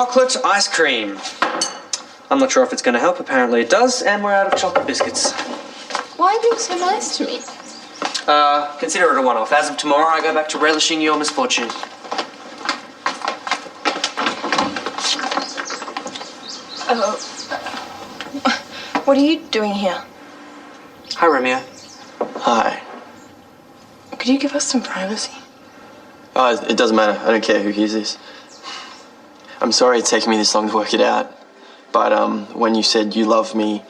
Chocolate ice cream. I'm not sure if it's going to help. Apparently it does, and we're out of chocolate biscuits. Why are you being so nice to me? Consider it a one-off. As of tomorrow, I go back to relishing your misfortune. Oh. What are you doing here? Hi, Romeo. Hi. Could you give us some privacy? Oh, it doesn't matter. I don't care who hears this. I'm sorry it's taken me this long to work it out. But, when you said you love me...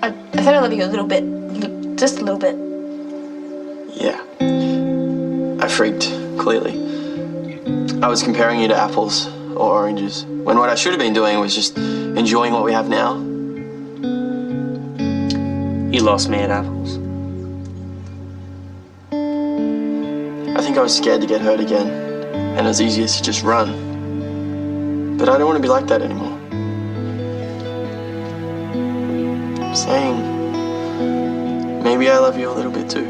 I thought I love you a little bit. Just a little bit. Yeah. I freaked, clearly. I was comparing you to apples or oranges, when what I should have been doing was just enjoying what we have now. You lost me at apples. I think I was scared to get hurt again, and it was easiest to just run. But I don't want to be like that anymore. I'm saying, maybe I love you a little bit too.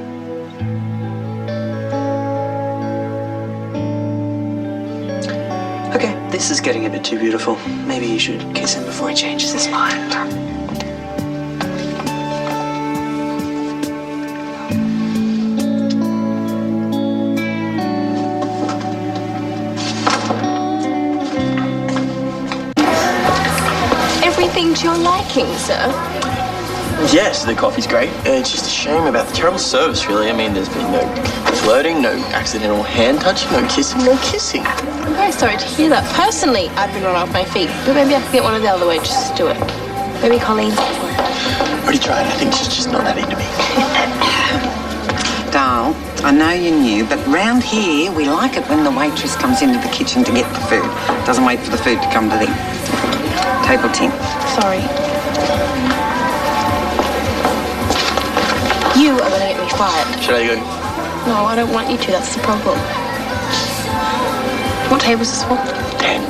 Okay, this is getting a bit too beautiful. Maybe you should kiss him before he changes his mind. Everything to your liking, sir. Yes, the coffee's great. It's just a shame about the terrible service, really. I mean, there's been no flirting, no accidental hand touching, no kissing, no kissing. I'm very sorry to hear that. Personally, I'd been run off my feet, but maybe I could get one of the other waitresses to do it. Maybe Colleen. Already tried. I think she's just not that into me. Darl, I know you're new, but round here, we like it when the waitress comes into the kitchen to get the food. Doesn't wait for the food to come to them. Table 10. Sorry. You are going to get me fired. Should I go? No, I don't want you to. That's the problem. What table is this for? 10.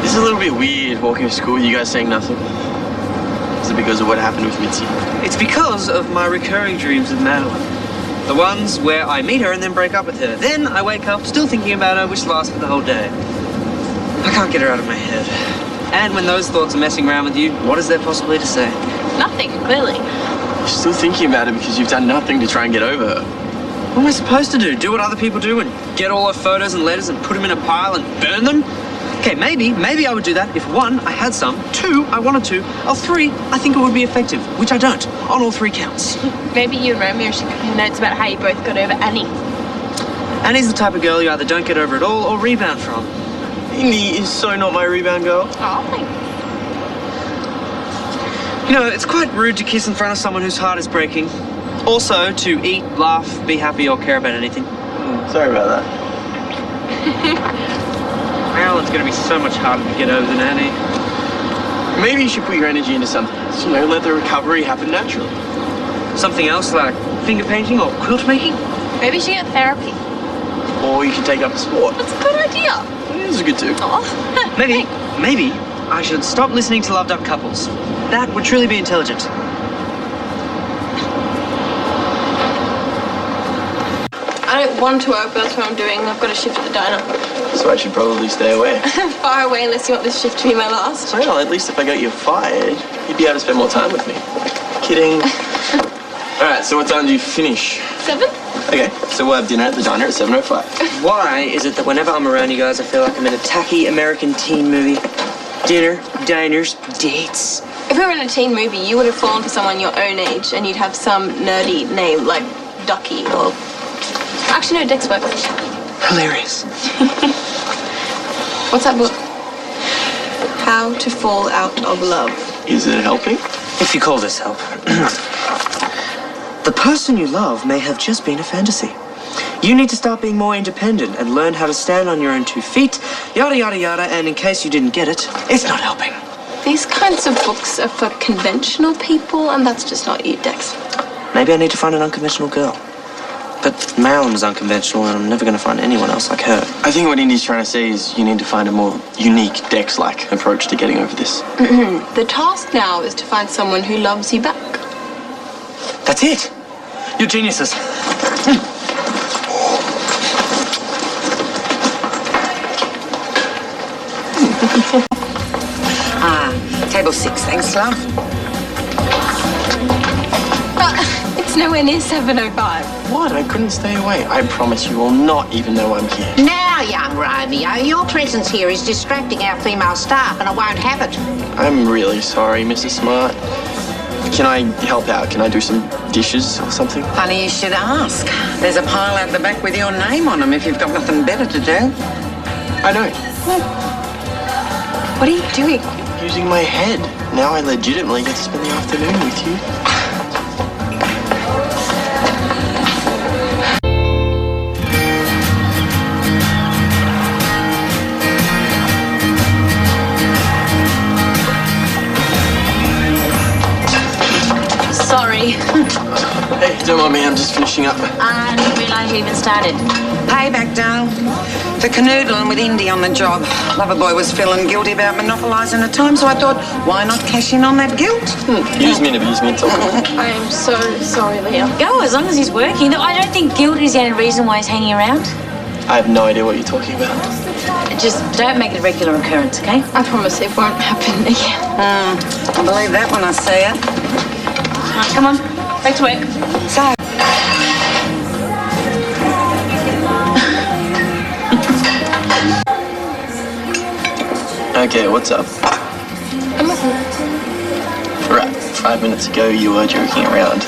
This is a little bit weird walking to school, you guys saying nothing. Is it because of what happened with Mitzi? It's because of my recurring dreams of Madeline. The ones where I meet her and then break up with her. Then I wake up still thinking about her, which lasts for the whole day. I can't get her out of my head. And when those thoughts are messing around with you, what is there possibly to say? Nothing, clearly. You're still thinking about it because you've done nothing to try and get over her. What am I supposed to do? Do what other people do and get all her photos and letters and put them in a pile and burn them? Okay, maybe I would do that if 1, I had some, 2, I wanted to, or 3, I think it would be effective, which I don't, on all 3 counts. Maybe you and Romeo should compare notes about how you both got over Annie. Annie's the type of girl you either don't get over at all or rebound from. Indi is so not my rebound girl. Oh, thanks. You know, it's quite rude to kiss in front of someone whose heart is breaking. Also, to eat, laugh, be happy, or care about anything. Sorry about that. Marilyn's gonna be so much harder to get over than Annie. Maybe you should put your energy into something else. You know, let the recovery happen naturally. Something else like finger painting or quilt making? Maybe you should get therapy. Or you can take up a sport. That's a good idea. This is good too. Oh, Maybe I should stop listening to loved up couples. That would truly be intelligent. I don't want to work, but that's what I'm doing. I've got a shift at the diner. So I should probably stay away. Far away unless you want this shift to be my last. Well, at least if I got you fired, you'd be able to spend more time with me. Kidding. All right, so what time do you finish? 7? Okay, so we'll have dinner at the diner at 7:05. Why is it that whenever I'm around you guys, I feel like I'm in a tacky American teen movie? Dinner, diners, dates. If we were in a teen movie, you would have fallen for someone your own age and you'd have some nerdy name like Ducky or... Actually, no, Dex works. Hilarious. What's that book? How to Fall Out of Love. Is it helping? If you call this help. The person you love may have just been a fantasy. You need to start being more independent and learn how to stand on your own 2 feet, yada, yada, yada, and in case you didn't get it, it's not helping. These kinds of books are for conventional people, and that's just not you, Dex. Maybe I need to find an unconventional girl. But Marilyn was unconventional, and I'm never going to find anyone else like her. I think what Indy's trying to say is you need to find a more unique, Dex-like approach to getting over this. The task now is to find someone who loves you back. That's it. You're geniuses. Table 6, thanks, love. It's nowhere near 7:05. What? I couldn't stay away. I promise you will not even know I'm here. Now, young Romeo, your presence here is distracting our female staff, and I won't have it. I'm really sorry, Mrs. Smart. Can I help out? Can I do some dishes or something? Funny you should ask. There's a pile out the back with your name on them if you've got nothing better to do. I don't. What are you doing? Using my head. Now I legitimately get to spend the afternoon with you. Sorry. Hey, don't mind me, I'm just finishing up. I didn't realise you even started. Payback, darling. For canoodling with Indi on the job. Loverboy was feeling guilty about monopolising her time, so I thought, why not cash in on that guilt? Use me and abuse me, it's all good. I am so sorry, Leo. Go, as long as he's working. I don't think guilt is the only reason why he's hanging around. I have no idea what you're talking about. Just don't make it a regular occurrence, okay? I promise it won't happen again. I believe that when I see it. Right, come on, back to work. So, Okay, what's up? Right, 5 minutes ago you were joking around.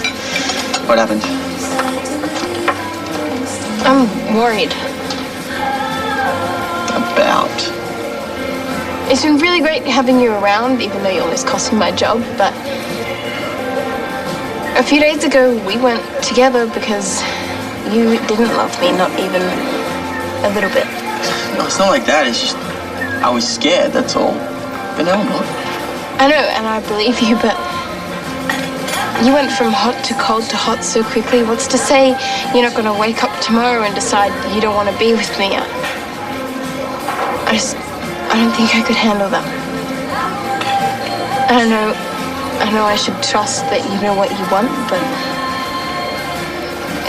What happened? I'm worried. About? It's been really great having you around, even though you almost cost me my job, but a few days ago we went together because you didn't love me, not even a little bit. No, it's not like that, it's just I was scared, that's all. But now I'm not. I know, and I believe you, but you went from hot to cold to hot so quickly. What's to say you're not going to wake up tomorrow and decide you don't want to be with me? I don't think I could handle that. I know I should trust that you know what you want, but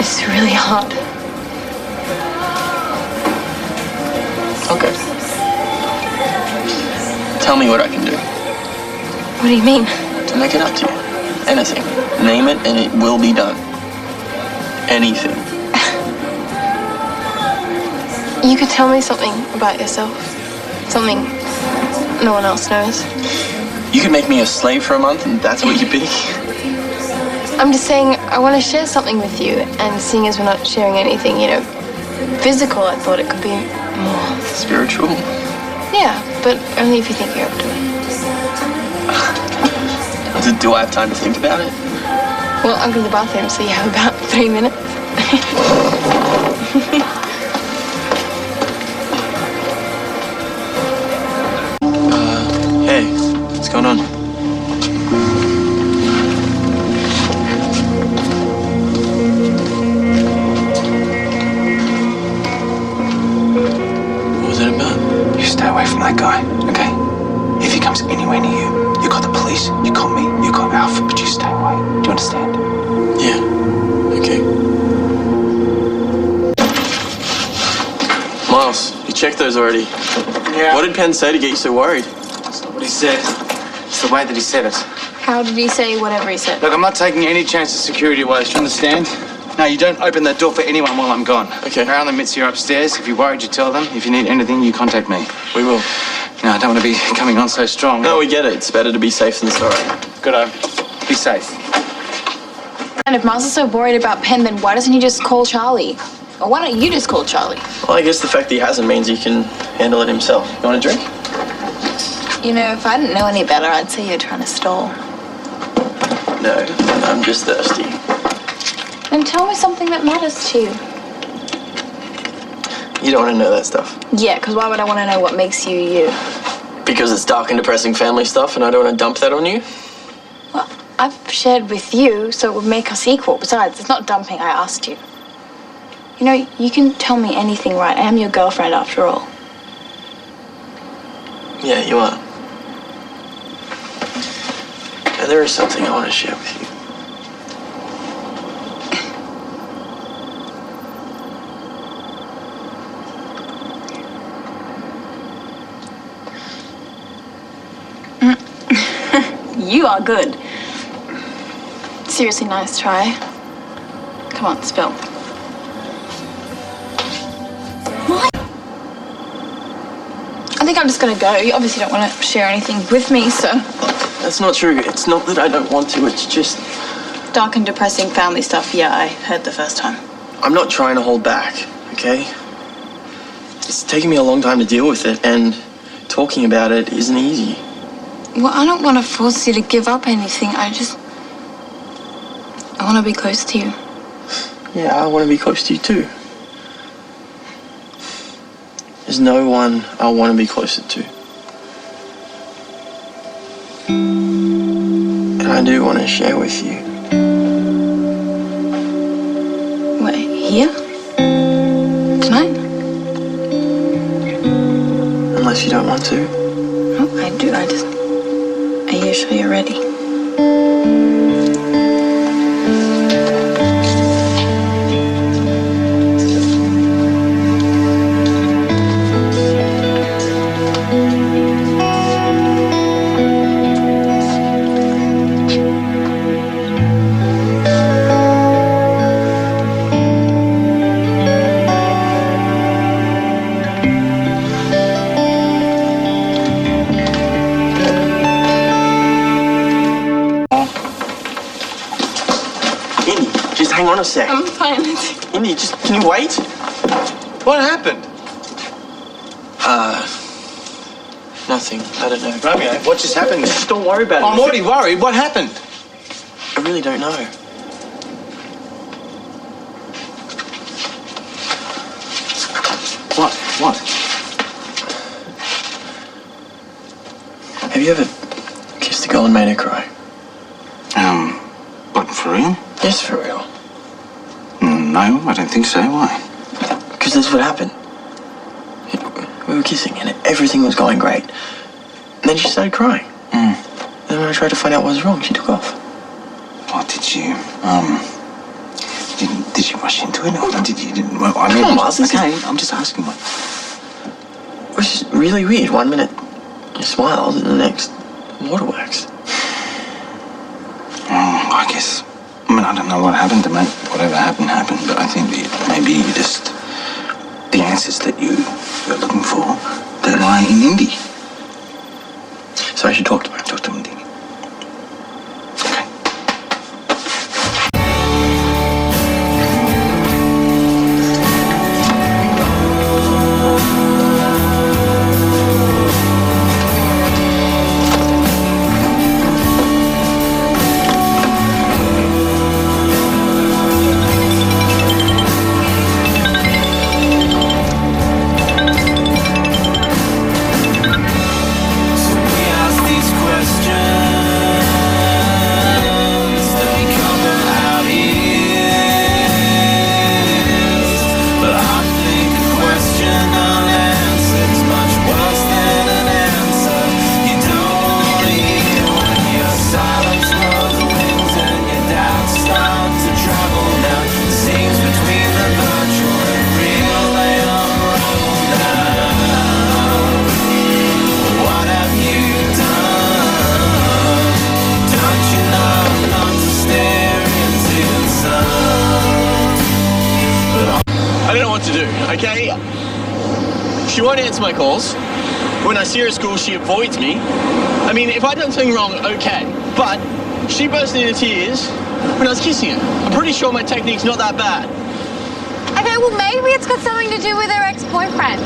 it's really hard. Okay. Tell me what I can do. What do you mean? To make it up to you. Anything. Name it and it will be done. Anything. You could tell me something about yourself. Something no one else knows. You could make me a slave for a month and that's what you'd be? I'm just saying I want to share something with you, and seeing as we're not sharing anything, physical, I thought it could be more. Spiritual? Yeah, but only if you think you're up to it. Do I have time to think about it? Well, I'll go to the bathroom, so you have about 3 minutes. Hey, what's going on? What was it about? You stay away from that guy, okay? If he comes anywhere near you, you got the police, you got me, you got Alpha, but you stay away. Do you understand? Yeah. Okay. Miles, you checked those already. Yeah. What did Penn say to get you so worried? That's not what he said. It's the way that he said it. How did he say whatever he said? Look, I'm not taking any chances security-wise, do you understand? No, you don't open that door for anyone while I'm gone. Okay. Marilyn meets you upstairs. If you're worried, you tell them. If you need anything, you contact me. We will. No, I don't want to be coming on so strong. No, we get it. It's better to be safe than sorry. Good, be safe. And if Miles is so worried about Penn, then why doesn't he just call Charlie? Or why don't you just call Charlie? Well, I guess the fact that he hasn't means he can handle it himself. You want a drink? If I didn't know any better, I'd say you're trying to stall. No, I'm just thirsty. Then tell me something that matters to you. You don't want to know that stuff. Yeah, because why would I want to know what makes you you? Because it's dark and depressing family stuff and I don't want to dump that on you? Well, I've shared with you, so it would make us equal. Besides, it's not dumping, I asked you. You can tell me anything, right? I am your girlfriend after all. Yeah, you are. And there is something I want to share with you. You are good. Seriously, nice try. Come on, spill. What? I think I'm just gonna go. You obviously don't want to share anything with me, so... That's not true. It's not that I don't want to, it's just... Dark and depressing family stuff, yeah, I heard the first time. I'm not trying to hold back, okay? It's taken me a long time to deal with it, and talking about it isn't easy. Well, I don't want to force you to give up anything. I want to be close to you. Yeah, I want to be close to you too. There's no one I want to be closer to. And I do want to share with you. What, here? Tonight? Unless you don't want to. Oh, I do. Are you sure you're ready? Just hang on a sec. I'm fine. Indi, can you wait? What happened? Nothing. I don't know. Romeo, what just happened? Just don't worry about it. I'm already worried. What happened? I really don't know. What? Have you ever kissed a girl and made her cry? What, for real? Yes, for real. No, I don't think so. Why? Because that's what happened. We were kissing and everything was going great. And then she started crying. And when I tried to find out what was wrong, she took off. What did you, did you rush into it? Or did you, well, I mean, Come on, Miles, okay, I'm just asking what. It was just really weird. 1 minute you smiled and the next waterworks. I guess, I don't know what happened to make whatever happened, but I think that maybe you just, the answers that you're looking for, they lie in Indi. So I should talk to her. Talk to Indi. Okay. I don't know what to do, okay? She won't answer my calls. When I see her at school, she avoids me. I mean, if I'd done something wrong, okay. But she burst into tears when I was kissing her. I'm pretty sure my technique's not that bad. Okay, well, maybe it's got something to do with her ex-boyfriend.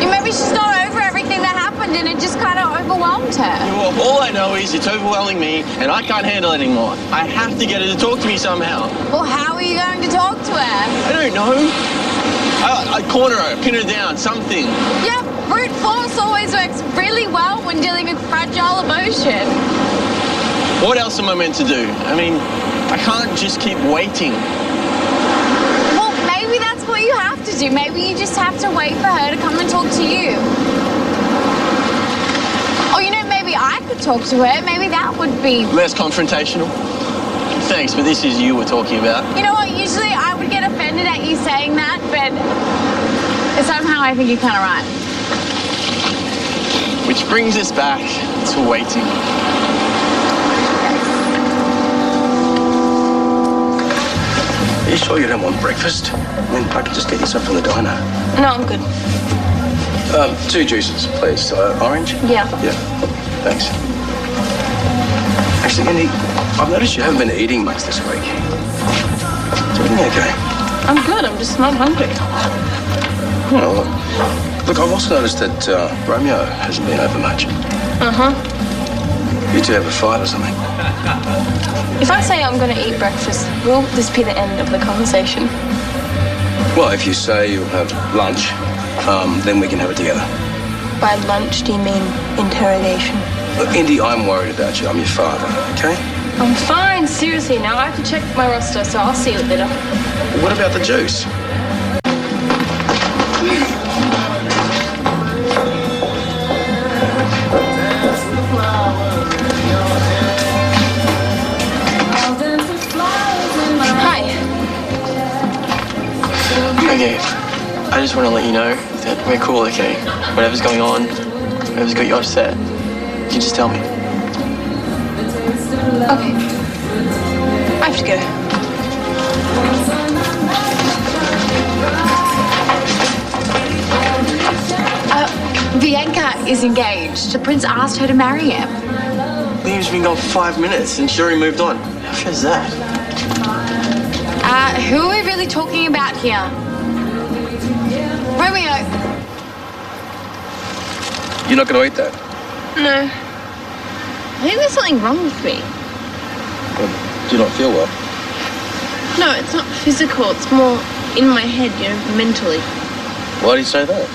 Maybe she's not over everything that happened and it just kind of overwhelmed her. Well, all I know is it's overwhelming me and I can't handle it anymore. I have to get her to talk to me somehow. Well, how are you going to talk to her? I don't know. I'd corner her, pin her down, something. Yeah, brute force always works really well when dealing with fragile emotion. What else am I meant to do? I mean, I can't just keep waiting. Well, maybe that's what you have to do. Maybe you just have to wait for her to come and talk to you. Or, maybe I could talk to her. Maybe that would be... Less confrontational. Thanks, but this is you we're talking about. You know what? Usually I would get offended at you saying that, but somehow I think you're kind of right. Which brings us back to waiting. Are you sure you don't want breakfast? I mean, I could just get you some from the diner. No, I'm good. 2 juices, please. Orange? Yeah. Yeah. Thanks. Actually, Indi, I've noticed you haven't been eating much this week. Is everything okay? I'm good. I'm just not hungry. Well, look, I've also noticed that Romeo hasn't been over much. You two have a fight or something? If I say I'm going to eat breakfast, will this be the end of the conversation? Well, if you say you'll have lunch, then we can have it together. By lunch, do you mean interrogation? Look, Indi, I'm worried about you. I'm your father, okay? I'm fine, seriously. Now I have to check my roster, so I'll see you later. What about the juice? Hi. Okay, I just want to let you know that we're cool, okay? Whatever's going on, whatever's got you upset, you just tell me. Okay. I have to go. Bianca is engaged. The prince asked her to marry him. Liam's been gone 5 minutes and she already moved on. How fair is that? Who are we really talking about here? Romeo. You're not going to eat that? No. I think there's something wrong with me. Well, do you not feel well? No, it's not physical. It's more in my head, mentally. Why do you say that?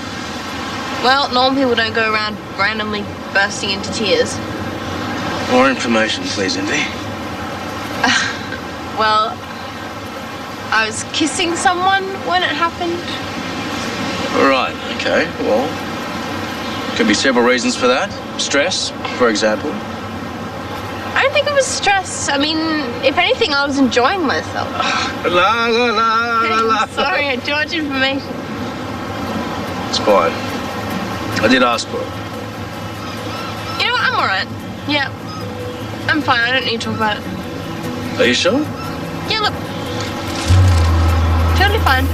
Well, normal people don't go around randomly bursting into tears. More information, please, Indi. Well, I was kissing someone when it happened. Right, okay, well, could be several reasons for that. Stress, for example. I don't think it was stress. I mean, if anything, I was enjoying myself. La, la, la, la, la. Sorry, too much information. It's fine. I did ask for it. You know what? I'm all right. Yeah. I'm fine. I don't need to talk about it. Are you sure? Yeah, look. Totally fine.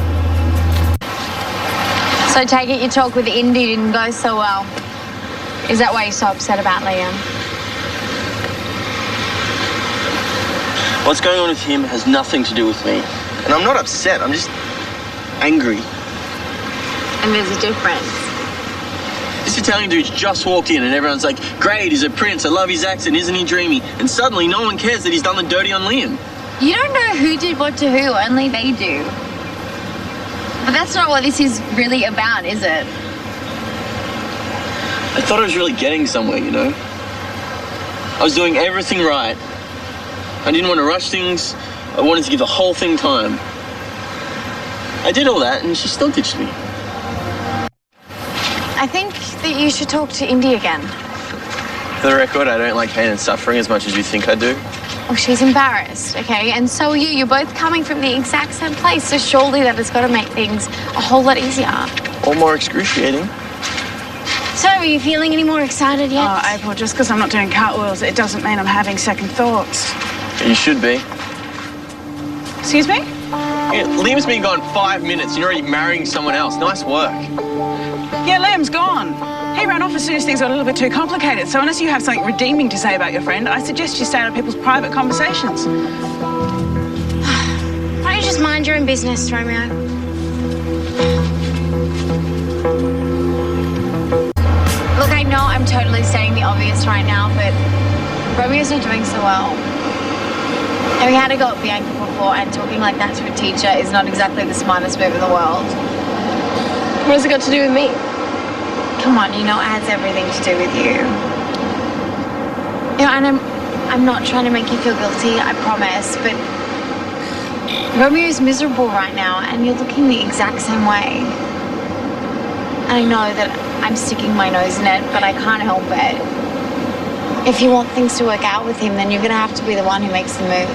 So take it your talk with Indi didn't go so well. Is that why you're so upset about Liam? What's going on with him has nothing to do with me. And I'm not upset, I'm just angry. And there's a difference. This Italian dude's just walked in and everyone's like, great, he's a prince, I love his accent, isn't he dreamy? And suddenly no one cares that he's done the dirty on Liam. You don't know who did what to who, only they do. But that's not what this is really about, is it? I thought I was really getting somewhere, I was doing everything right. I didn't want to rush things. I wanted to give the whole thing time. I did all that and she still ditched me. I think that you should talk to Indi again. For the record, I don't like pain and suffering as much as you think I do. Oh, she's embarrassed, okay? And so are you. You're both coming from the exact same place, so surely that has got to make things a whole lot easier. Or more excruciating. So, are you feeling any more excited yet? Oh, April, just because I'm not doing cartwheels, it doesn't mean I'm having second thoughts. You should be. Excuse me? Yeah, Liam's been gone 5 minutes. You're already marrying someone else. Nice work. Yeah, Liam's gone. He ran off as soon as things got a little bit too complicated. So unless you have something redeeming to say about your friend, I suggest you stay out of people's private conversations. Why don't you just mind your own business, Romeo? Look, I know I'm totally stating the obvious right now, but Romeo's not doing so well. And we had to go at Bianca before, and talking like that to a teacher is not exactly the smartest move in the world. What has it got to do with me? Come on, it has everything to do with you. And I'm not trying to make you feel guilty, I promise, but Romeo's miserable right now, and you're looking the exact same way. And I know that I'm sticking my nose in it, but I can't help it. If you want things to work out with him, then you're going to have to be the one who makes the move.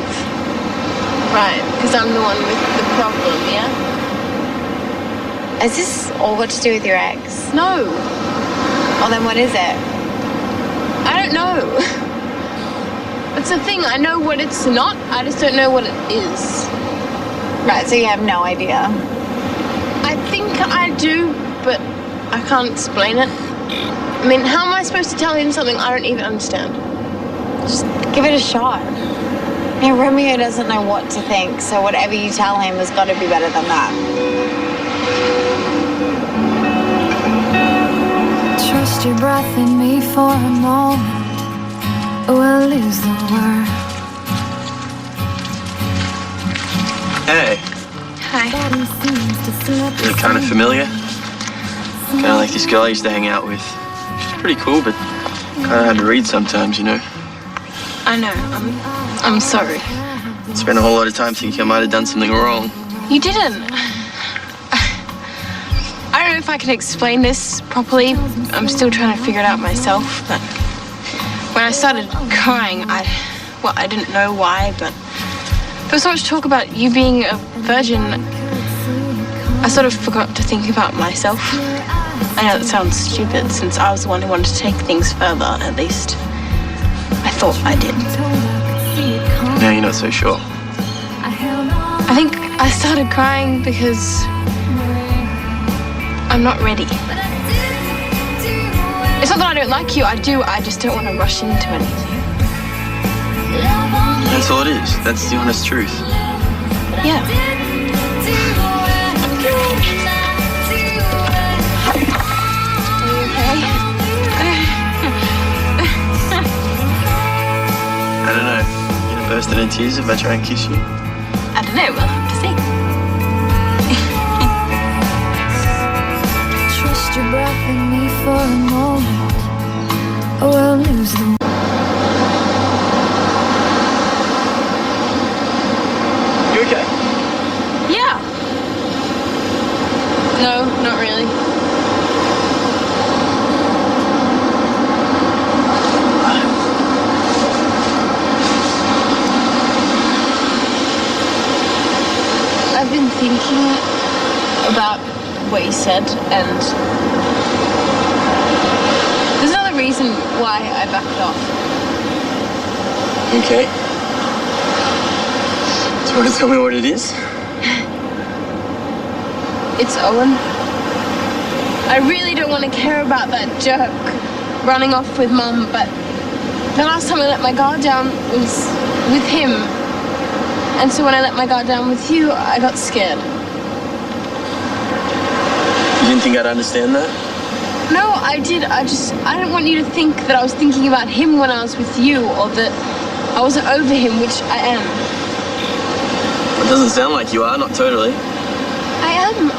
Right, because I'm the one with the problem, yeah? Has this all got to do with your ex? No. Well, then what is it? I don't know. It's the thing, I know what it's not, I just don't know what it is. Right, so you have no idea. I think I do, but I can't explain it. I mean, how am I supposed to tell him something I don't even understand? Just give it a shot. Yeah, Romeo doesn't know what to think, so whatever you tell him has got to be better than that. Trust your breath in me for a moment, we'll lose the word. Hey, Hi. you're kind of familiar. Kind of like this girl I used to hang out with. She's pretty cool, but kind of hard to read sometimes, you know. I know. I'm sorry. Spent a whole lot of time thinking I might have done something wrong. You didn't. I don't know if I can explain this properly. I'm still trying to figure it out myself, but when I started crying, I didn't know why, but there was so much talk about you being a virgin, I sort of forgot to think about myself. I know that sounds stupid, since I was the one who wanted to take things further, at least. I thought I did. Now you're not so sure. I think I started crying because I'm not ready. It's not that I don't like you, I do, I just don't want to rush into anything. That's all it is. That's the honest truth. Yeah. I don't know. You gonna burst into tears if I try and kiss you? I don't know, we'll have to see. Trust your breath in me for a moment, we'll lose the You okay? Yeah. No, not really. I've been thinking about what you said, and there's another reason why I backed off. Okay. Do you want to tell me what it is? It's Owen. I really don't want to care about that jerk running off with Mum, but the last time I let my guard down was with him. And so when I let my guard down with you, I got scared. You didn't think I'd understand that? No, I did. I didn't want you to think that I was thinking about him when I was with you, or that I wasn't over him, which I am. It doesn't sound like you are, not totally. I am.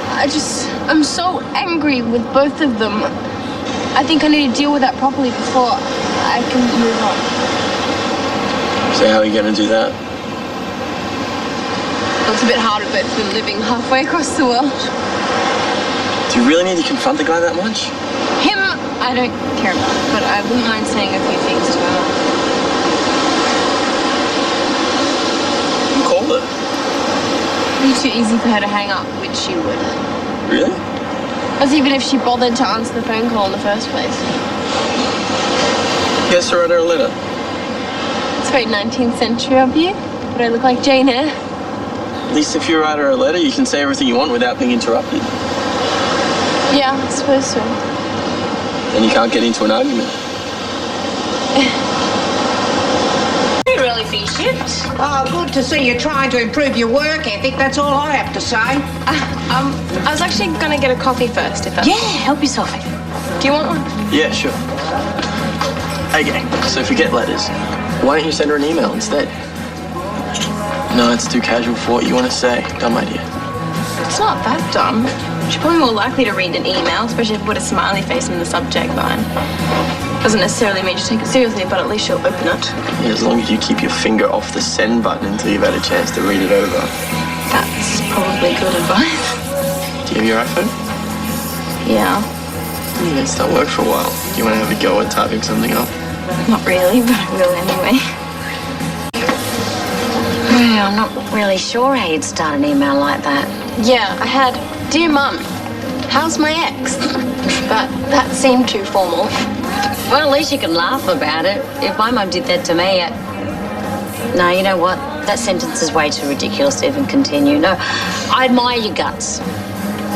I'm so angry with both of them. I think I need to deal with that properly before I can move on. So how are you going to do that? Well, it's a bit hard with both of them living halfway across the world. Do you really need to confront the guy that much? Him, I don't care about, but I wouldn't mind saying a few things to him. You call her. It'd be too easy for her to hang up, which she would. Really? As even if she bothered to answer the phone call in the first place. Yes, write her a letter. It's very 19th century of you. But I look like Jane Eyre. At least if you write her a letter, you can say everything you want without being interrupted. Yeah, I suppose so. And you can't get into an argument. You really finished it? Oh, good to see you trying to improve your work ethic. That's all I have to say. I was actually gonna get a coffee first, if that's... Yeah, help yourself. Do you want one? Yeah, sure. Okay, so forget letters. Why don't you send her an email instead? No, it's too casual for what you want to say. Dumb idea. It's not that dumb. She's probably more likely to read an email, especially if you put a smiley face in the subject line. Doesn't necessarily mean she'll take it seriously, but at least she'll open it. Yeah, as long as you keep your finger off the send button until you've had a chance to read it over. That's probably good advice. Do you have your iPhone? Yeah. It's not work for a while. Do you want to have a go at typing something up? Not really, but I will anyway. Well, I'm not really sure how you'd start an email like that. Yeah, I had, Dear Mum, how's my ex? But that seemed too formal. Well, at least you can laugh about it. If my mum did that to me, No, you know what? that sentence is way too ridiculous to even continue. No, I admire your guts.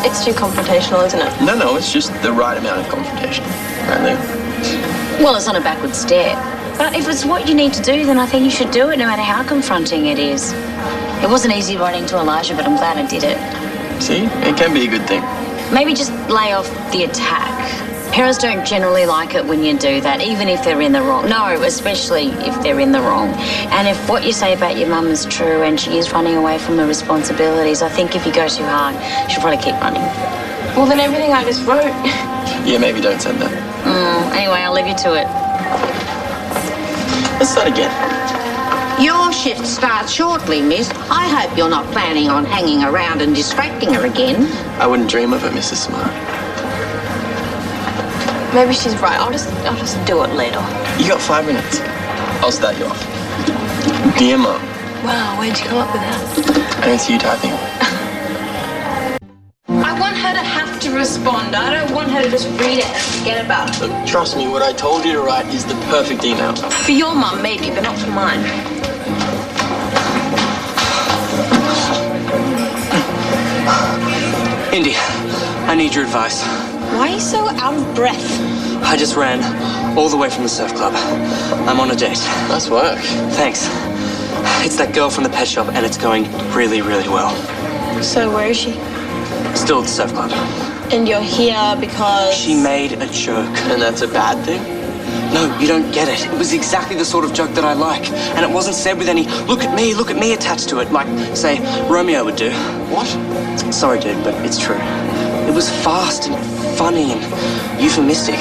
It's too confrontational, isn't it? No, it's just the right amount of confrontation. Right, Liam? Well, it's not a backward step. But if it's what you need to do, then I think you should do it, no matter how confronting it is. It wasn't easy writing to Elijah, but I'm glad I did it. See? It can be a good thing. Maybe just lay off the attack. Parents don't generally like it when you do that, even if they're in the wrong. No, especially if they're in the wrong. And if what you say about your mum is true and she is running away from her responsibilities, I think if you go too hard, she'll probably keep running. Well, then everything I just wrote. Yeah, maybe don't send that. Anyway, I'll leave you to it. Let's start again. Your shift starts shortly, miss. I hope you're not planning on hanging around and distracting her again. I wouldn't dream of it, Mrs. Smart. Maybe she's right. I'll just do it later. You got 5 minutes. I'll start you off. Dear Mum. Wow, where'd you come up with that? I don't see you typing. I want her to have to respond. I don't want her to just read it and forget about it. Look, trust me, what I told you to write is the perfect email. For your mum, maybe, but not for mine. Indy, I need your advice. Why are you so out of breath? I just ran all the way from the surf club. I'm on a date. Nice work. Thanks. It's that girl from the pet shop, and it's going really, really well. So where is she? Still at the surf club. And you're here because... She made a joke. And that's a bad thing? No, you don't get it. It was exactly the sort of joke that I like. And it wasn't said with any, look at me attached to it, like, say, Romeo would do. What? Sorry, dude, but it's true. It was fast and funny and euphemistic.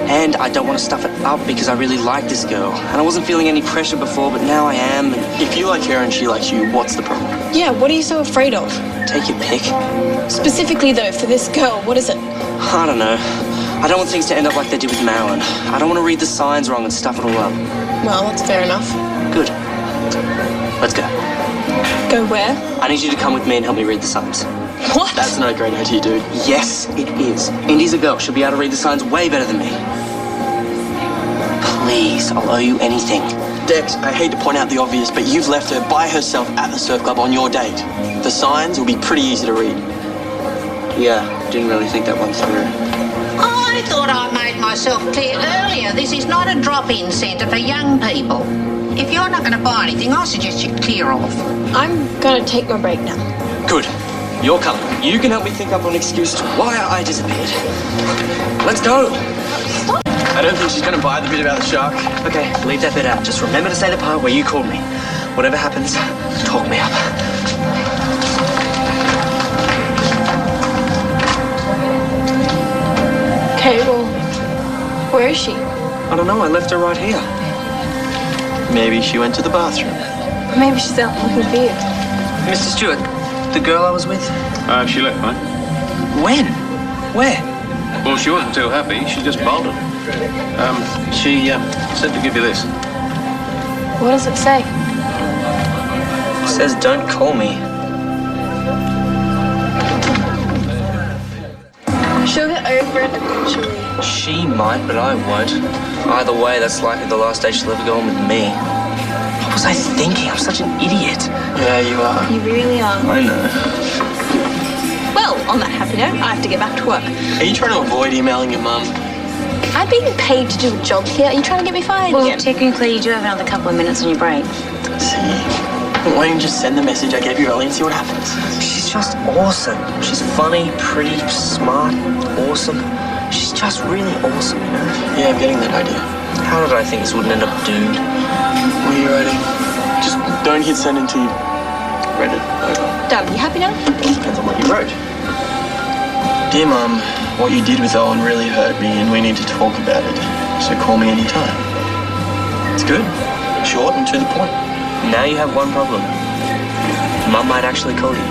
And I don't want to stuff it up because I really like this girl. And I wasn't feeling any pressure before, but now I am. If you like her and she likes you, what's the problem? Yeah, what are you so afraid of? Take your pick. Specifically, though, for this girl, what is it? I don't know. I don't want things to end up like they did with Marilyn. I don't want to read the signs wrong and stuff it all up. Well, that's fair enough. Good. Let's go. Go where? I need you to come with me and help me read the signs. What? That's not a great idea, dude. Yes, it is. Indy's a girl. She'll be able to read the signs way better than me. Please, I'll owe you anything. Dex, I hate to point out the obvious, but you've left her by herself at the surf club on your date. The signs will be pretty easy to read. Yeah, didn't really think that one through. I thought I made myself clear earlier. This is not a drop-in centre for young people. If you're not going to buy anything, I suggest you clear off. I'm going to take my break now. Good. You're coming. You can help me think up an excuse to why I disappeared. Let's go. Stop. I don't think she's going to buy the bit about the shark. Okay, leave that bit out. Just remember to say the part where you called me. Whatever happens, talk me up. Okay, well, where is she? I don't know. I left her right here. Maybe she went to the bathroom. Maybe she's out looking for you. Mr. Stewart, the girl I was with? She left, mate. When? Where? Well, she wasn't too happy. She just bolted. She said to give you this. What does it say? It says, don't call me. She'll get over it eventually. She might, but I won't. Either way, that's likely the last day she'll ever go on with me. What was I thinking? I'm such an idiot. Yeah, you are. You really are. I know. Well, on that happy note, I have to get back to work. Are you trying to avoid emailing your mum? I'm being paid to do a job here. Are you trying to get me fired Well, again? technically, you do have another couple of minutes on your break. See? Why don't you just send the message I gave you earlier and see what happens? She's just awesome. She's funny, pretty, smart, awesome. She's just really awesome, you know? Yeah, I'm getting that idea. How did I think this wouldn't end up doomed? What are you writing? Just don't hit send until you read it over. Done. You happy now? Depends on what you wrote. Dear Mum, what you did with Owen really hurt me and we need to talk about it. So call me anytime. It's good. Short and to the point. Now you have one problem. Mum might actually call you.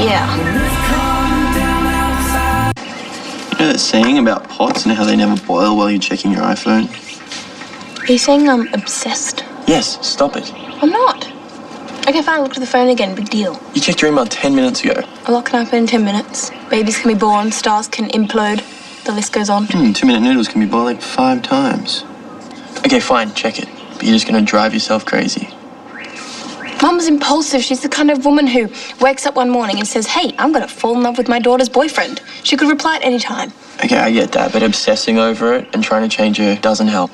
Yeah. You know that saying about pots and how they never boil while you're checking your iPhone? Are you saying I'm obsessed? Yes, stop it. I'm not. Okay, fine, look at the phone again. Big deal. You checked your email 10 minutes ago. A lot can happen in 10 minutes. Babies can be born, stars can implode. The list goes on. 2-minute noodles can be boiled like 5 times. Okay, fine, check it. but you're just going to drive yourself crazy. Mum's impulsive. She's the kind of woman who wakes up one morning and says, hey, I'm going to fall in love with my daughter's boyfriend. She could reply at any time. Okay, I get that, but obsessing over it and trying to change her doesn't help.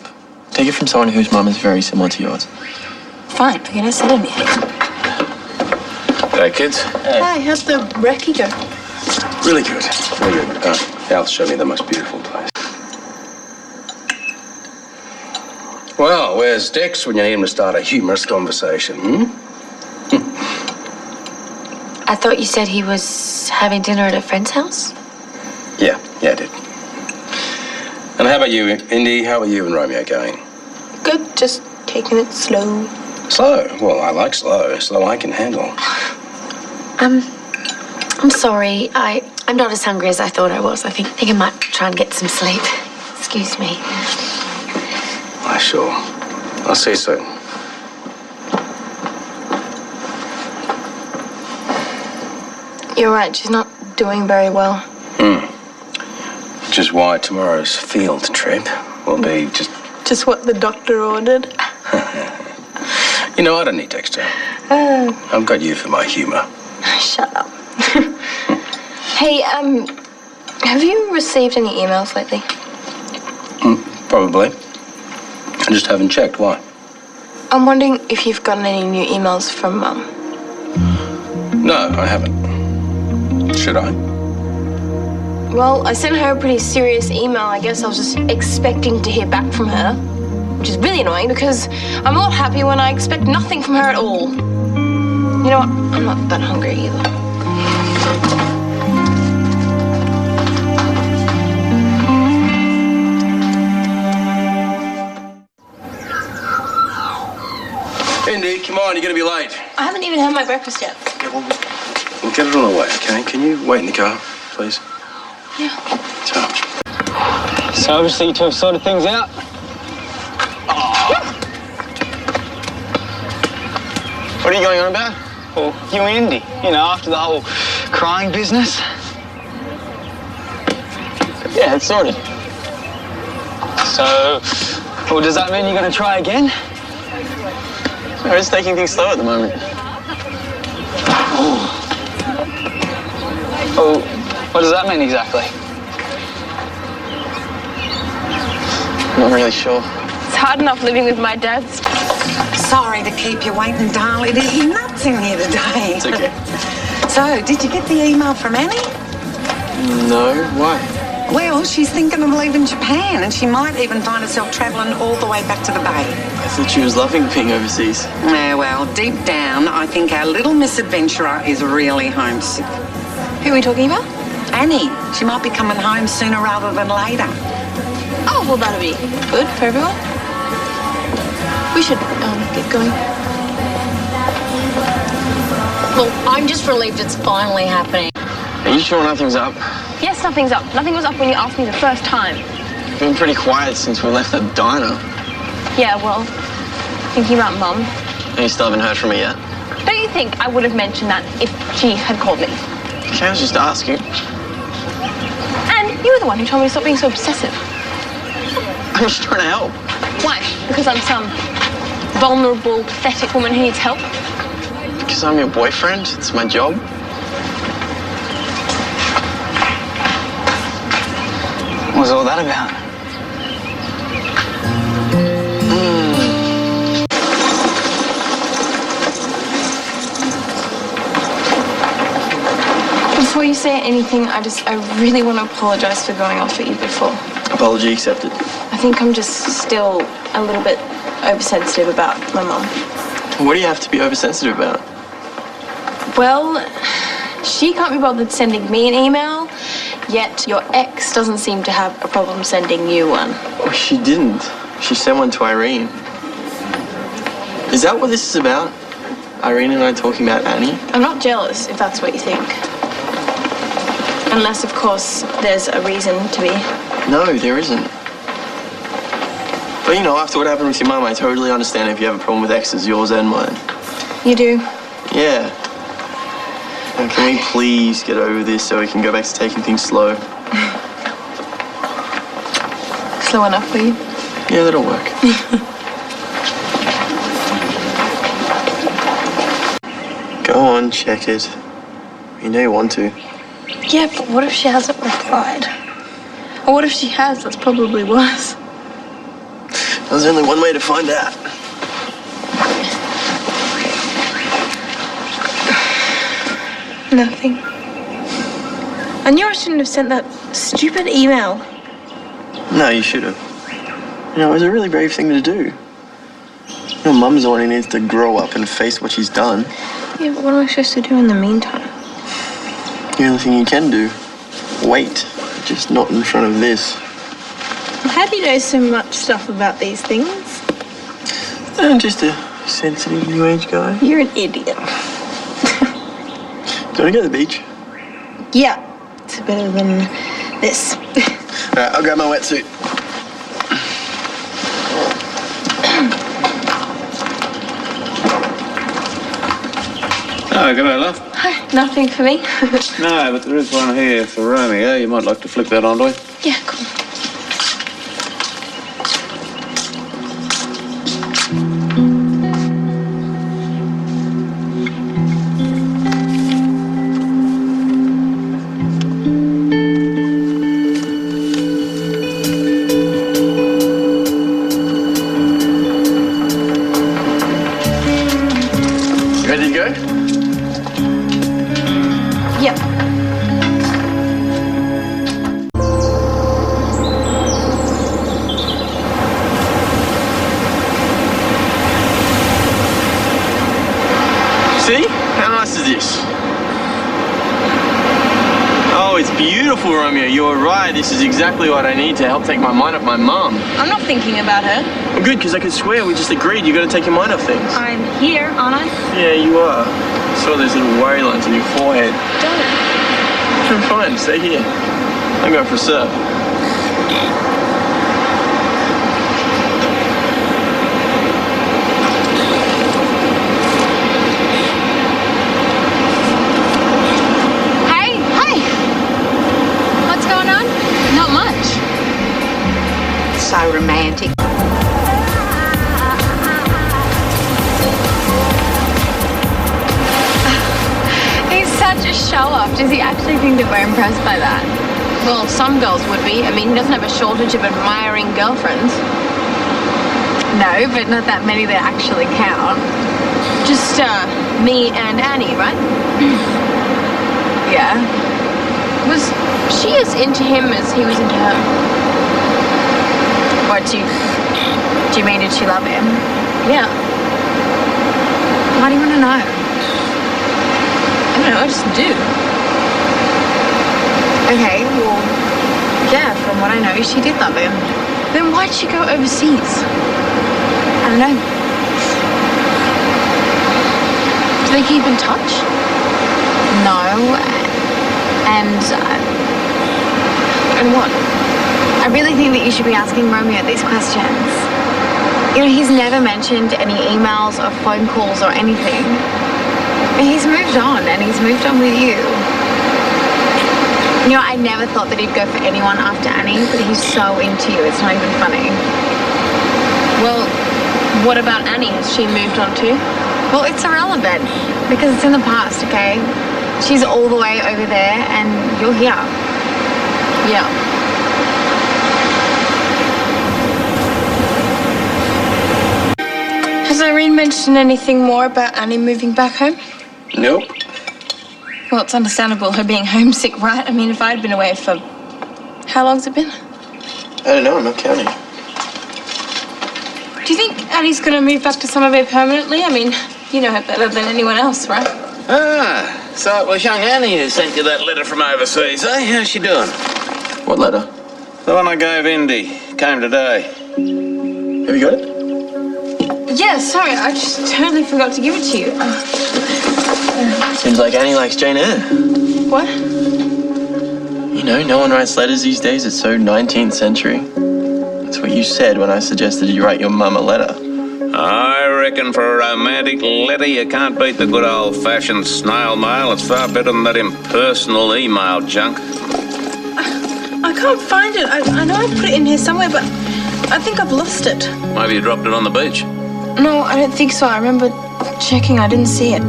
Take it from someone whose mum is very similar to yours. Fine, you're going to say anything. Hey, kids. Hey. Hi, how'd the recce go? Really good. Really good. Al showed me the most beautiful place. Well, where's Dex when you need him to start a humorous conversation, I thought you said he was having dinner at a friend's house? Yeah, I did. And how about you, Indy? How are you and Romeo going? Good, just taking it slow. Slow? Well, I like slow. Slow I can handle. I'm sorry. I'm not as hungry as I thought I was. I think I might try and get some sleep. Excuse me. Why, sure. I'll see you soon. You're right, she's not doing very well. Which is why tomorrow's field trip will be just... Just what the doctor ordered. You know, I don't need Dexter. I've got you for my humor. Shut up. Hey, have you received any emails lately? Probably. I just haven't checked. Why? I'm wondering if you've gotten any new emails from Mum. No, I haven't. Should I? Well, I sent her a pretty serious email. I guess I was just expecting to hear back from her, which is really annoying because I'm a lot happier when I expect nothing from her at all. You know what? I'm not that hungry either. Indy, come on, you're going to be late. I haven't even had my breakfast yet. Okay, well, we'll get it on the way, okay? Can you wait in the car, please? Yeah. So obviously you two have sorted things out. What are you going on about? Well, you and Indy, you know, after the whole crying business. Yeah, it's sorted. So, well, does that mean you're going to try again? We're just taking things slow at the moment. Oh, what does that mean exactly? I'm not really sure. It's hard enough living with my dad. Sorry to keep you waiting, darling. It is nuts in here today. It's okay. So, did you get the email from Annie? No, why? Well, she's thinking of leaving Japan, and she might even find herself travelling all the way back to the Bay. I thought she was loving being overseas. Yeah, well, deep down, I think our little misadventurer is really homesick. Who are we talking about? Annie. She might be coming home sooner rather than later. Oh, well, that'll be good for everyone. We should get going. Well, I'm just relieved it's finally happening. Are you sure nothing's up? Yes, nothing's up. Nothing was up when you asked me the first time. You've been pretty quiet since we left the diner. Yeah, well, thinking about Mum. And you still haven't heard from me yet? Don't you think I would have mentioned that if she had called me? Okay, I was just asking. And you were the one who told me to stop being so obsessive. I'm just trying to help. Why? Because I'm some vulnerable, pathetic woman who needs help? Because I'm your boyfriend. It's my job. What was all that about? Before you say anything, I really want to apologize for going off at you before. Apology accepted. I think I'm just still a little bit oversensitive about my mum. What do you have to be oversensitive about? Well, she can't be bothered sending me an email, yet your ex doesn't seem to have a problem sending you one. Oh, she didn't. She sent one to Irene. Is that what this is about? Irene and I talking about Annie? I'm not jealous, if that's what you think. Unless, of course, there's a reason to be. No, there isn't. But you know, after what happened with your mum, I totally understand if you have a problem with exes, yours and mine. You do? Yeah. And can we please get over this so we can go back to taking things slow? Slow enough for you? Yeah, that'll work. Go on, check it. You know you want to. Yeah, but what if she hasn't replied? Or what if she has? That's probably worse. There's only one way to find out. Nothing. I knew I shouldn't have sent that stupid email. No, you should have. You know, it was a really brave thing to do. Your mum's the one who needs to grow up and face what she's done. Yeah, but what am I supposed to do in the meantime? The only thing you can do, wait. Just not in front of this. How do you know so much stuff about these things? I'm just a sensitive new age guy. You're an idiot. Do you want to go to the beach? Yeah, it's better than this. All right, I'll grab my wetsuit. Oh, g'day, love. Hi, nothing for me. No, but there is one here for Romeo. You might like to flick that onto him. Yeah, cool. Ready to go? Yep. See? How nice is this? Oh, it's beautiful, Romeo. You're right. This is exactly what I need to help take my mind off my mum. I'm not thinking about her. Well, good, because I could swear we just agreed you got to take your mind off things. I'm here, aren't I? Yeah, you are. I saw those little worry lines on your forehead. Don't. I'm fine. Stay here. I'm going for a surf. Hey, hi. What's going on? Not much. So romantic. He's such a show-off. Does he actually think that we're impressed by that? Well, some girls would be. I mean, he doesn't have a shortage of admiring girlfriends. No, but not that many that actually count. Just, me and Annie, right? Yeah. Was she as into him as he was into her? What, do you mean, did she love him? Yeah. Why do you want to know? I don't know, I just do. Okay, well, yeah, from what I know, she did love him. Then why'd she go overseas? I don't know. Do they keep in touch? No, and what? I really think that you should be asking Romeo these questions. You know, he's never mentioned any emails or phone calls or anything. He's moved on, and he's moved on with you. You know, I never thought that he'd go for anyone after Annie, but he's so into you, it's not even funny. Well, what about Annie? Has she moved on too? Well, it's irrelevant, because it's in the past, okay? She's all the way over there, and you're here. Yeah. Has Irene mentioned anything more about Annie moving back home? Nope. Well, it's understandable, her being homesick, right? I mean, if I'd been away for... How long's it been? I don't know. I'm not counting. Do you think Annie's gonna move back to Somerville permanently? I mean, you know her better than anyone else, right? Ah, so it was young Annie who sent you that letter from overseas, eh? How's she doing? What letter? The one I gave Indi. Came today. Have you got it? Yeah, sorry, I just totally forgot to give it to you. Seems like Annie likes Jane Eyre. What? You know, no one writes letters these days. It's so 19th century. That's what you said when I suggested you write your mum a letter. I reckon for a romantic letter, you can't beat the good old-fashioned snail mail. It's far better than that impersonal email junk. I can't find it. I know I put it in here somewhere, but I think I've lost it. Maybe you dropped it on the beach. No, I don't think so. I remember checking. I didn't see it.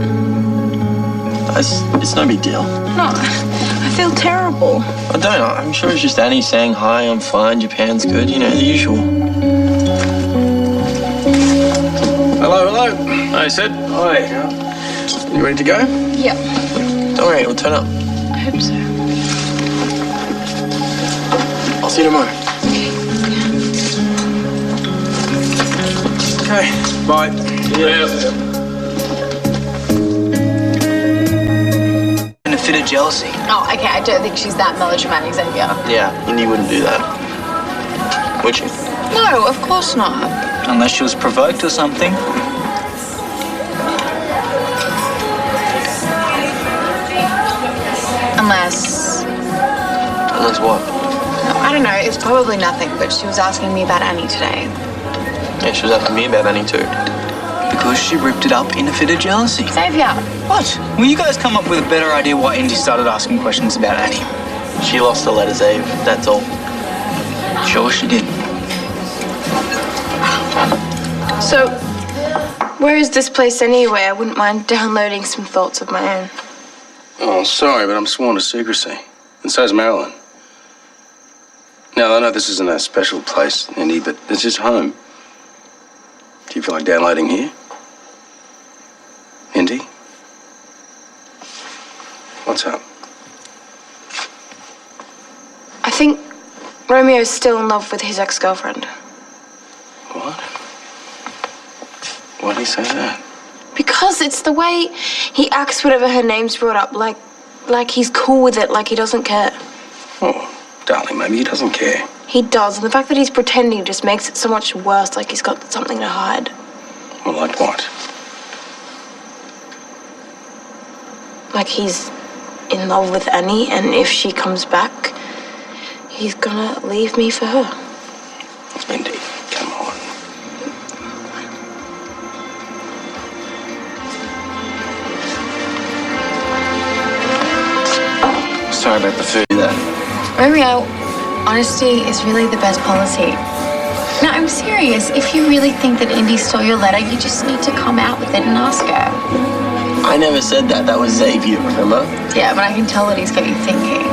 It's no big deal. No, I feel terrible. I don't. I'm sure it's just Annie saying, hi, I'm fine, Japan's good, you know, the usual. Hello. Hi, Sid. Hi. You ready to go? Yep. Don't worry, it'll turn up. I hope so. I'll see you tomorrow. Okay, bye. Yeah. In a fit of jealousy. Oh, okay, I don't think she's that melodramatic, Xavier. Yeah, Indi wouldn't do that. Would she? No, of course not. Unless she was provoked or something. Unless... Unless what? I don't know, it's probably nothing, but she was asking me about Annie today. Yeah, she was asking me about Annie too. Because she ripped it up in a fit of jealousy. Xavier! What? Will you guys come up with a better idea why Indy started asking questions about Annie? She lost the letters, Abe, that's all. Sure she did. So, where is this place anyway? I wouldn't mind downloading some thoughts of my own. Oh, sorry, but I'm sworn to secrecy. And so's Marilyn. Now, I know this isn't a special place, Indy, but it's just home. Do you feel like downloading here? Indy? What's up? I think Romeo's still in love with his ex-girlfriend. What? Why'd he say that? Because it's the way he acts whenever her name's brought up, like he's cool with it, like he doesn't care. Oh, darling, maybe he doesn't care. He does, and the fact that he's pretending just makes it so much worse, like he's got something to hide. Well, like what? Like he's in love with Annie, and if she comes back, he's gonna leave me for her. Indy, come on. Sorry about the food there. Romeo, honesty is really the best policy. No, I'm serious. If you really think that Indy stole your letter, you just need to come out with it and ask her. I never said that. That was Xavier, remember? Yeah, but I can tell that he's got you thinking.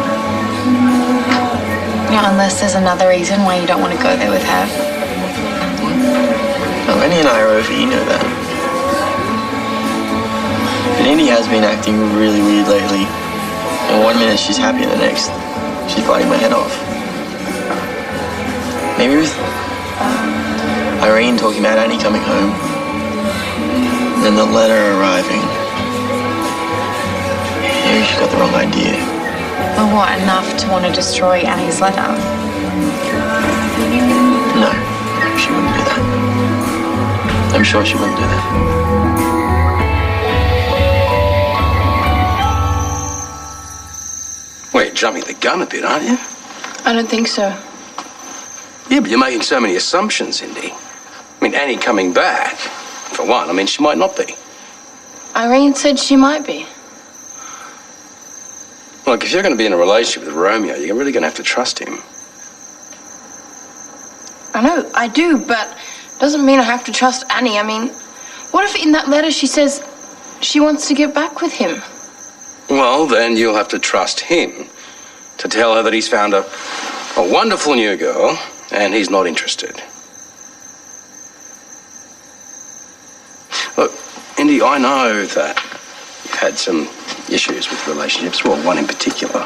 Now, unless there's another reason why you don't want to go there with her. No, Annie and I are over, you know that. But Indy has been acting really weird lately. And one minute she's happy, and the next she's biting my head off. Maybe with Irene talking about Annie coming home, and then the letter arriving. Maybe she got the wrong idea. But what, enough to want to destroy Annie's letter? No, she wouldn't do that. I'm sure she wouldn't do that. Well, you're jumping the gun a bit, aren't you? I don't think so. Yeah, but you're making so many assumptions, Indy. I mean, Annie coming back, for one. I mean, she might not be. Irene said she might be. Look, if you're going to be in a relationship with Romeo, you're really going to have to trust him. I know, I do, but doesn't mean I have to trust Annie. I mean, what if in that letter she says she wants to get back with him? Well, then you'll have to trust him to tell her that he's found a wonderful new girl and he's not interested. Look, Indy, I know that you've had some issues with relationships, well, one in particular.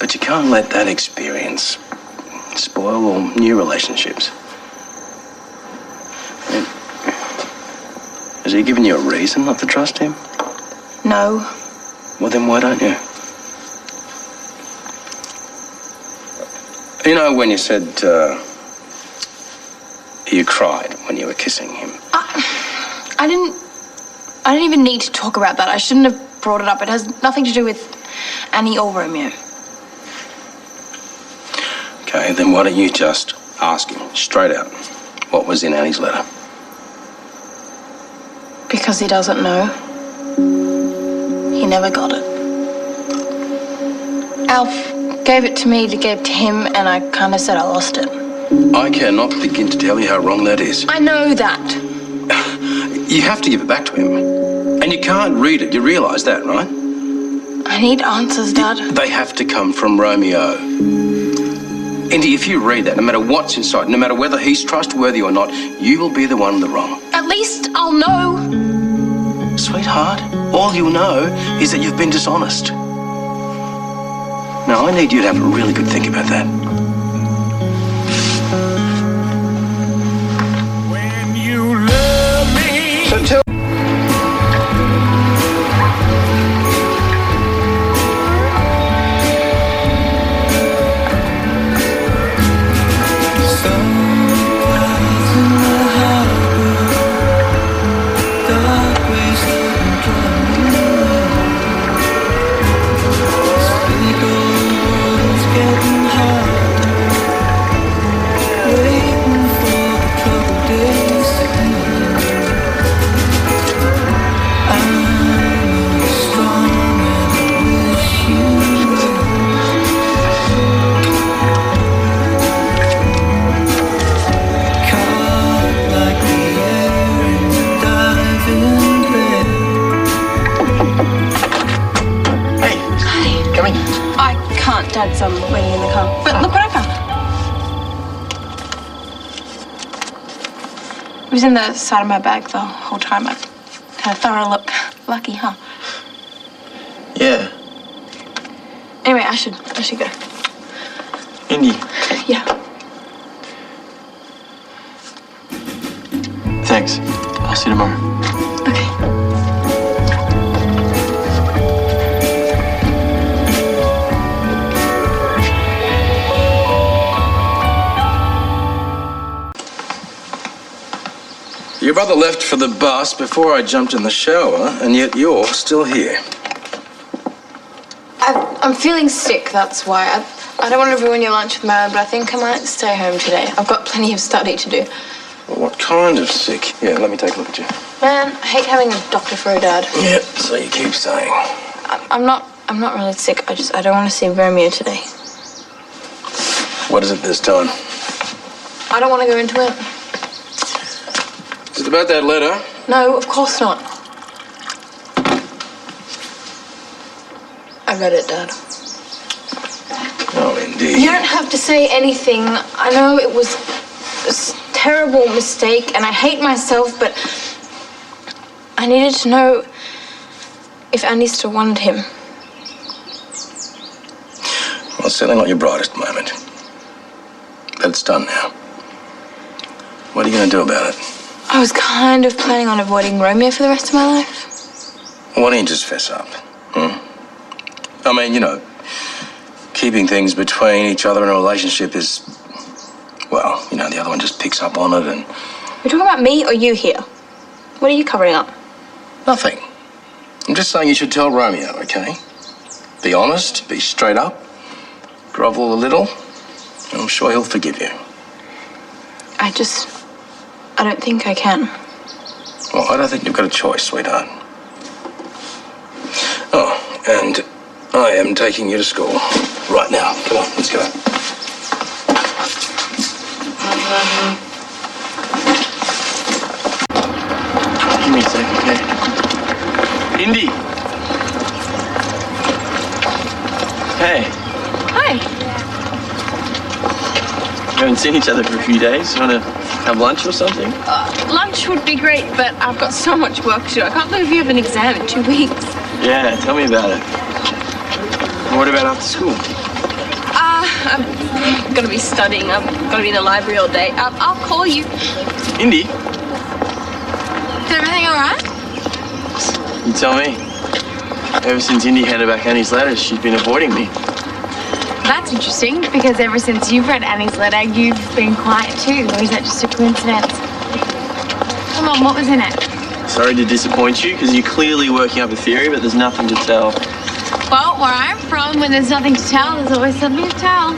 But you can't let that experience spoil all new relationships. I mean, has he given you a reason not to trust him? No. Well, then why don't you? You know when you said you cried when you were kissing him? I didn't even need to talk about that. I shouldn't have brought it up. It has nothing to do with Annie or Romeo. Okay, then why don't you just ask him straight out what was in Annie's letter? Because he doesn't know. He never got it. Alf gave it to me to give to him, and I kind of said I lost it. I cannot begin to tell you how wrong that is. I know that. You have to give it back to him. And you can't read it. You realise that, right? I need answers, Dad. They have to come from Romeo. Indy, if you read that, no matter what's inside, no matter whether he's trustworthy or not, you will be the one in the wrong. At least I'll know. Sweetheart, all you'll know is that you've been dishonest. Now, I need you to have a really good think about that. When you love me. So tell Dad's waiting in the car. But look what I found. It was in the side of my bag the whole time. I had a thorough look. Lucky, huh? Yeah. Anyway, I should go. Indy. Yeah. Thanks. I'll see you tomorrow. Okay. your brother left for the bus before I jumped in the shower, and yet you're still here. I'm feeling sick, that's why. I don't want to ruin your lunch with Marilyn, but I think I might stay home today. I've got plenty of study to do. Well, what kind of sick? Yeah, let me take a look at you. Man, I hate having a doctor for a dad. Yep, so you keep saying. I'm not really sick. I don't want to see Romeo today. What is it this time? I don't want to go into it. Is it about that letter? No, of course not. I read it, Dad. Oh, indeed. You don't have to say anything. I know it was a terrible mistake, and I hate myself, but I needed to know if Andy still wanted him. Well, it's certainly not your brightest moment. But it's done now. What are you going to do about it? I was kind of planning on avoiding Romeo for the rest of my life. Why don't you just fess up? I mean, you know, keeping things between each other in a relationship is, well, you know, the other one just picks up on it and... You're talking about me or you here? What are you covering up? Nothing. I'm just saying you should tell Romeo, okay? Be honest, be straight up, grovel a little, and I'm sure he'll forgive you. I don't think I can. Well, I don't think you've got a choice, sweetheart. Oh, and I am taking you to school right now. Come on, let's go. Give me a sec, okay? Indy! Hey. Hi. We haven't seen each other for a few days. You want to have lunch or something? Lunch would be great, but I've got so much work to do. I can't believe you have an exam in 2 weeks. Yeah, tell me about it. And what about after school? I'm gonna be studying. I'm gonna be in the library all day. I'll call you. Indy? Is everything all right? You tell me. Ever since Indy handed back Annie's letters, she's been avoiding me. That's interesting, because ever since you've read Annie's letter, you've been quiet too. Or is that just a coincidence? Come on, what was in it? Sorry to disappoint you, because you're clearly working up a theory, but there's nothing to tell. Well, where I'm from, when there's nothing to tell, there's always something to tell.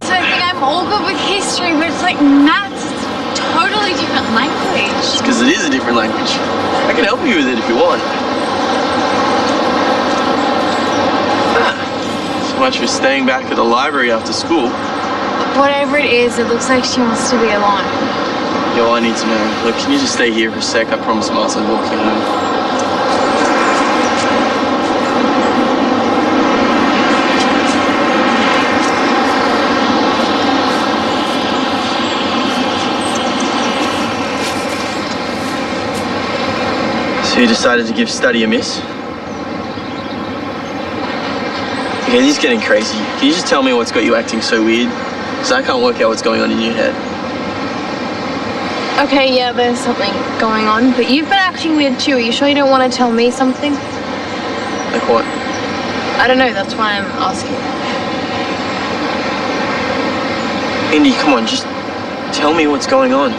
So I think I'm all good with history, but it's like maths. It's a totally different language. It's because it is a different language. I can help you with it if you want. So much for staying back at the library after school. Whatever it is, it looks like she wants to be alone. Yeah, all I need to know. Look, can you just stay here for a sec? I promise Miles I'll walk you home. So you decided to give study a miss? Okay, this is getting crazy. Can you just tell me what's got you acting so weird? Because I can't work out what's going on in your head. Okay, yeah, there's something going on, but you've been acting weird too. Are you sure you don't want to tell me something? Like what? I don't know, that's why I'm asking. Indy, come on, just tell me what's going on.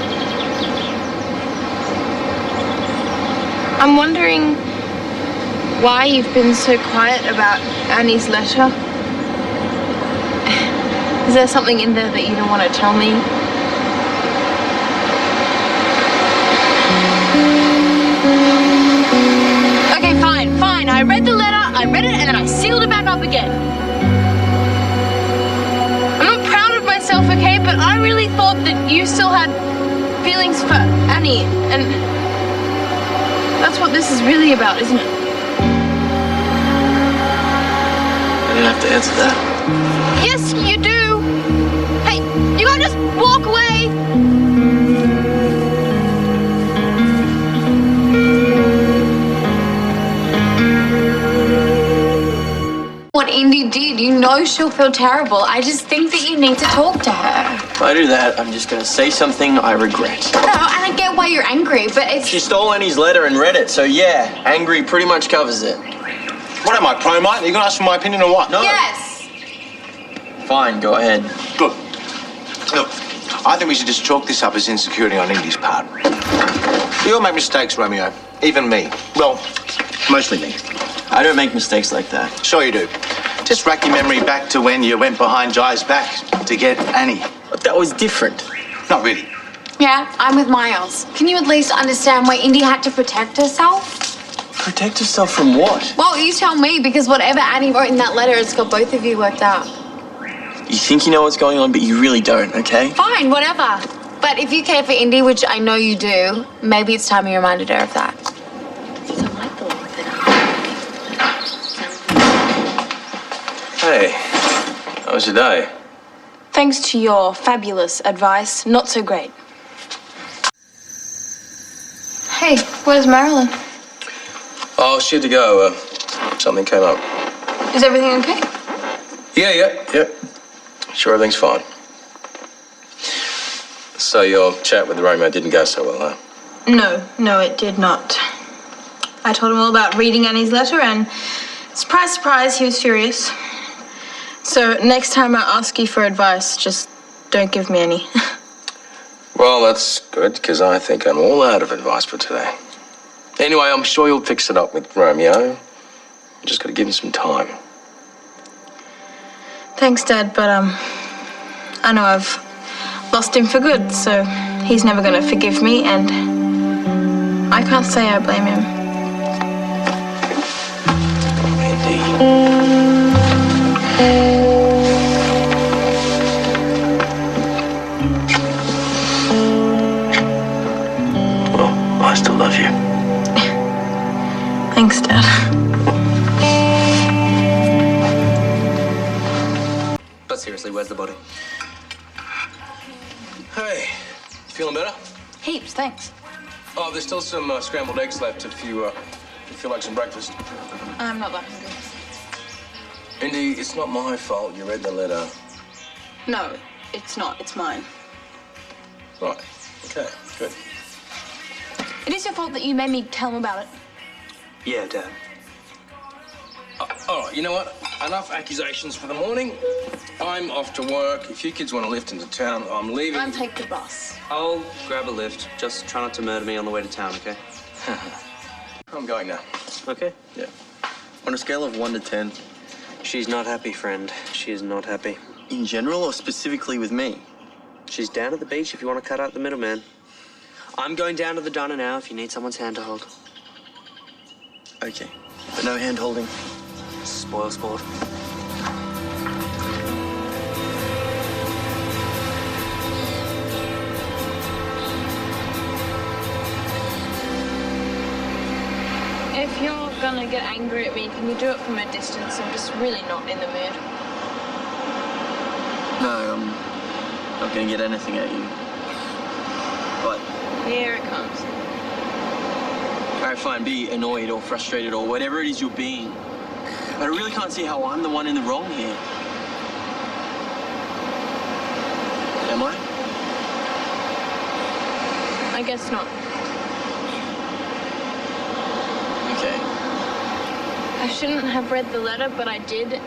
I'm wondering why you've been so quiet about Annie's letter. Is there something in there that you don't want to tell me? Okay, fine. I read the letter, and then I sealed it back up again. I'm not proud of myself, okay, but I really thought that you still had feelings for Annie, and that's what this is really about, isn't it? I didn't have to answer that. Yes, you do. Hey, you can't just walk away. What Indy did, you know she'll feel terrible. I just think that you need to talk to her. If I do that, I'm just going to say something I regret. No, and I get why you're angry, but it's... She stole Annie's letter and read it, so yeah, angry pretty much covers it. What am I, pro, mate? Are you going to ask for my opinion or what? No. Yes. Fine, go ahead. Good. Look, I think we should just chalk this up as insecurity on Indy's part. We all make mistakes, Romeo. Even me. Well, mostly me. I don't make mistakes like that. Sure you do. Just rack your memory back to when you went behind Jai's back to get Annie. But that was different. Not really. Yeah, I'm with Miles. Can you at least understand why Indy had to protect herself? Protect herself from what? Well, you tell me, because whatever Annie wrote in that letter, it's got both of you worked out. You think you know what's going on, but you really don't, okay? Fine, whatever. But if you care for Indy, which I know you do, maybe it's time you reminded her of that. Hey, how was your day? Thanks to your fabulous advice, not so great. Hey, where's Marilyn? Oh, she had to go. Something came up. Is everything okay? Yeah. Sure, everything's fine. So your chat with Romeo didn't go so well, huh? No, it did not. I told him all about reading Annie's letter, and surprise, surprise, he was furious. So next time I ask you for advice, just don't give me any. Well, that's good, because I think I'm all out of advice for today. Anyway, I'm sure you'll fix it up with Romeo. You just got to give him some time. Thanks, Dad, but I know I've lost him for good, so he's never gonna forgive me, and I can't say I blame him. Well, I still love you. Thanks, Dad. But seriously, where's the body? Hey, you feeling better? Heaps, thanks. Oh, there's still some scrambled eggs left if you feel like some breakfast. I'm not that hungry. Indy, it's not my fault you read the letter. No, it's not. It's mine. Right. Okay, good. It is your fault that you made me tell him about it. Yeah, Dad. All right, you know what? Enough accusations for the morning. I'm off to work. If you kids want to lift into town, I'm leaving. I'll take the bus. I'll grab a lift. Just try not to murder me on the way to town, okay? I'm going now. Okay. Yeah. On a scale of 1 to 10. She's not happy, friend. She is not happy. In general or specifically with me? She's down at the beach if you want to cut out the middleman. I'm going down to the diner now if you need someone's hand to hold. Okay. But no hand holding. Spoil sport. gonna get angry at me, can you do it from a distance? I'm just really not in the mood. No, I'm not going to get anything at you. But... Here it comes. Alright, fine, be annoyed or frustrated or whatever it is you're being. But I really can't see how I'm the one in the wrong here. Am I? I guess not. Okay. I shouldn't have read the letter, but I did,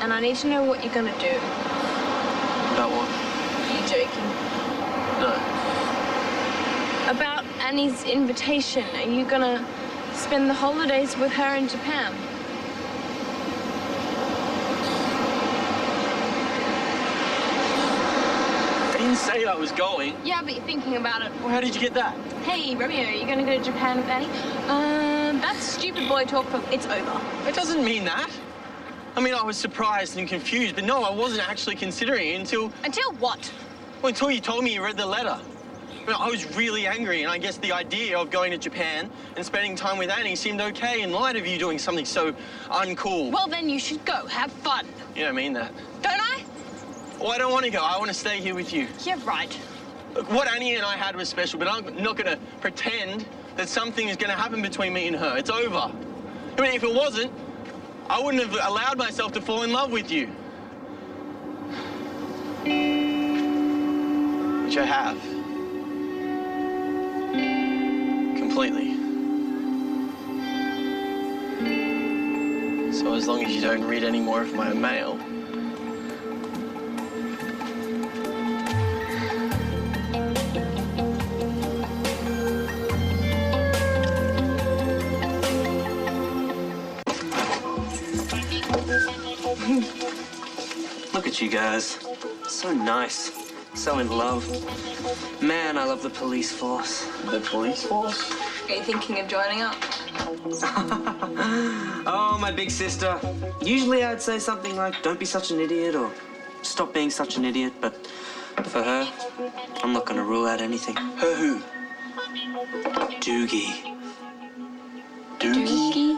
and I need to know what you're gonna do. About what? Are you joking? No. About Annie's invitation. Are you gonna spend the holidays with her in Japan? I didn't say I was going. Yeah, but you're thinking about it. Well, how did you get that? Hey, Romeo, are you gonna go to Japan with Annie? That's stupid boy talk, but it's over. It doesn't mean that. I mean, I was surprised and confused, but no, I wasn't actually considering it until... Until what? Well, until you told me you read the letter. I mean, I was really angry, and I guess the idea of going to Japan and spending time with Annie seemed okay in light of you doing something so uncool. Well, then you should go. Have fun. You don't mean that. Don't I? Well, I don't want to go. I want to stay here with you. Yeah, right. Look, what Annie and I had was special, but I'm not going to pretend that something is going to happen between me and her. It's over. I mean, if it wasn't, I wouldn't have allowed myself to fall in love with you. Which I have. Completely. So as long as you don't read any more of my mail... Look at you guys. So nice. So in love. Man, I love the police force. The police force? Are you thinking of joining up? Oh, my big sister. Usually I'd say something like, don't be such an idiot, or stop being such an idiot, but for her, I'm not gonna rule out anything. Her who? Doogie. Doogie?